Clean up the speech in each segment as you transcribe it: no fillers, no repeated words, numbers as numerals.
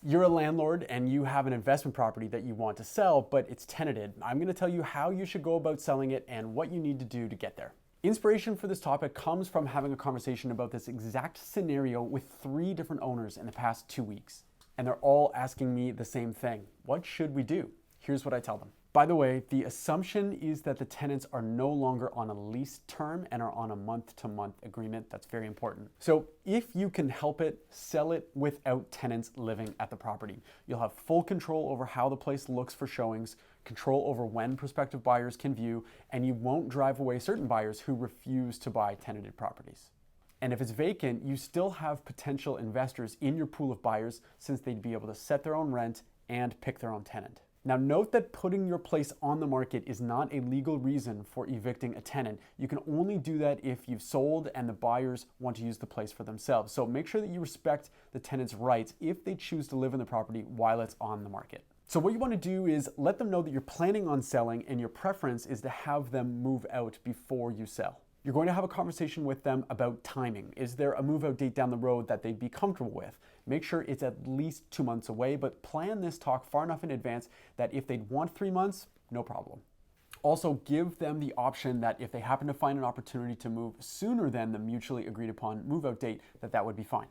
You're a landlord and you have an investment property that you want to sell, but it's tenanted. I'm going to tell you how you should go about selling it and what you need to do to get there. Inspiration for this topic comes from having a conversation about this exact scenario with 3 different owners in the past 2 weeks. And they're all asking me the same thing. What should we do? Here's what I tell them. By the way, the assumption is that the tenants are no longer on a lease term and are on a month-to-month agreement. That's very important. So if you can help it, sell it without tenants living at the property. You'll have full control over how the place looks for showings, control over when prospective buyers can view, and you won't drive away certain buyers who refuse to buy tenanted properties. And if it's vacant, you still have potential investors in your pool of buyers since they'd be able to set their own rent and pick their own tenant. Now note that putting your place on the market is not a legal reason for evicting a tenant. You can only do that if you've sold and the buyers want to use the place for themselves. So make sure that you respect the tenant's rights if they choose to live in the property while it's on the market. So what you want to do is let them know that you're planning on selling and your preference is to have them move out before you sell. You're going to have a conversation with them about timing. Is there a move-out date down the road that they'd be comfortable with? Make sure it's at least 2 months away, but plan this talk far enough in advance that if they'd want 3 months, no problem. Also, give them the option that if they happen to find an opportunity to move sooner than the mutually agreed upon move-out date, that would be fine.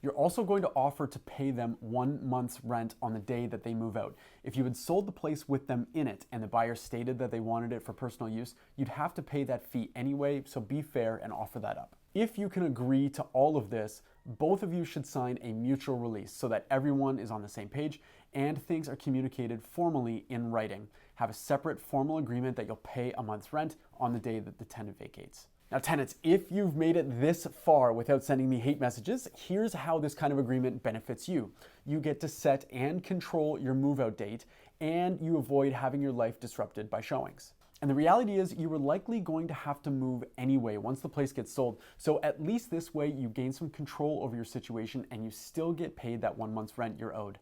You're also going to offer to pay them 1 month's rent on the day that they move out. If you had sold the place with them in it and the buyer stated that they wanted it for personal use, you'd have to pay that fee anyway, so be fair and offer that up. If you can agree to all of this, both of you should sign a mutual release so that everyone is on the same page and things are communicated formally in writing. Have a separate formal agreement that you'll pay a month's rent on the day that the tenant vacates. Now tenants, if you've made it this far without sending me hate messages, here's how this kind of agreement benefits you. You get to set and control your move-out date, and you avoid having your life disrupted by showings. And the reality is you are likely going to have to move anyway once the place gets sold. So at least this way you gain some control over your situation and you still get paid that 1 month's rent you're owed.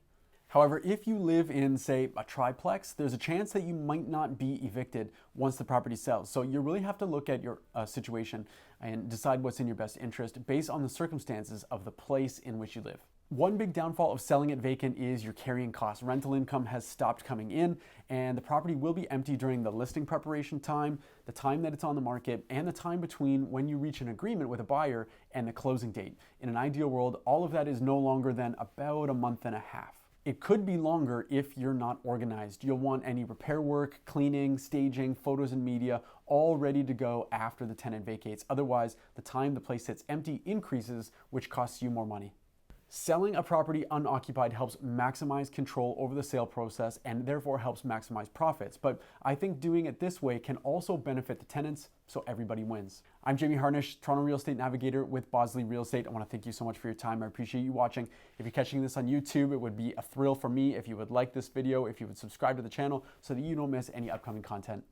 However, if you live in, say, a triplex, there's a chance that you might not be evicted once the property sells. So you really have to look at your situation and decide what's in your best interest based on the circumstances of the place in which you live. One big downfall of selling it vacant is your carrying costs. Rental income has stopped coming in and the property will be empty during the listing preparation time, the time that it's on the market, and the time between when you reach an agreement with a buyer and the closing date. In an ideal world, all of that is no longer than about a month and a half. It could be longer if you're not organized. You'll want any repair work, cleaning, staging, photos and media all ready to go after the tenant vacates. Otherwise, the time the place sits empty increases, which costs you more money. Selling a property unoccupied helps maximize control over the sale process and therefore helps maximize profits. But I think doing it this way can also benefit the tenants, so everybody wins. I'm Jamie Harnish, Toronto Real Estate Navigator with Bosley Real Estate. I want to thank you so much for your time. I appreciate you watching. If you're catching this on YouTube, it would be a thrill for me if you would like this video, if you would subscribe to the channel so that you don't miss any upcoming content.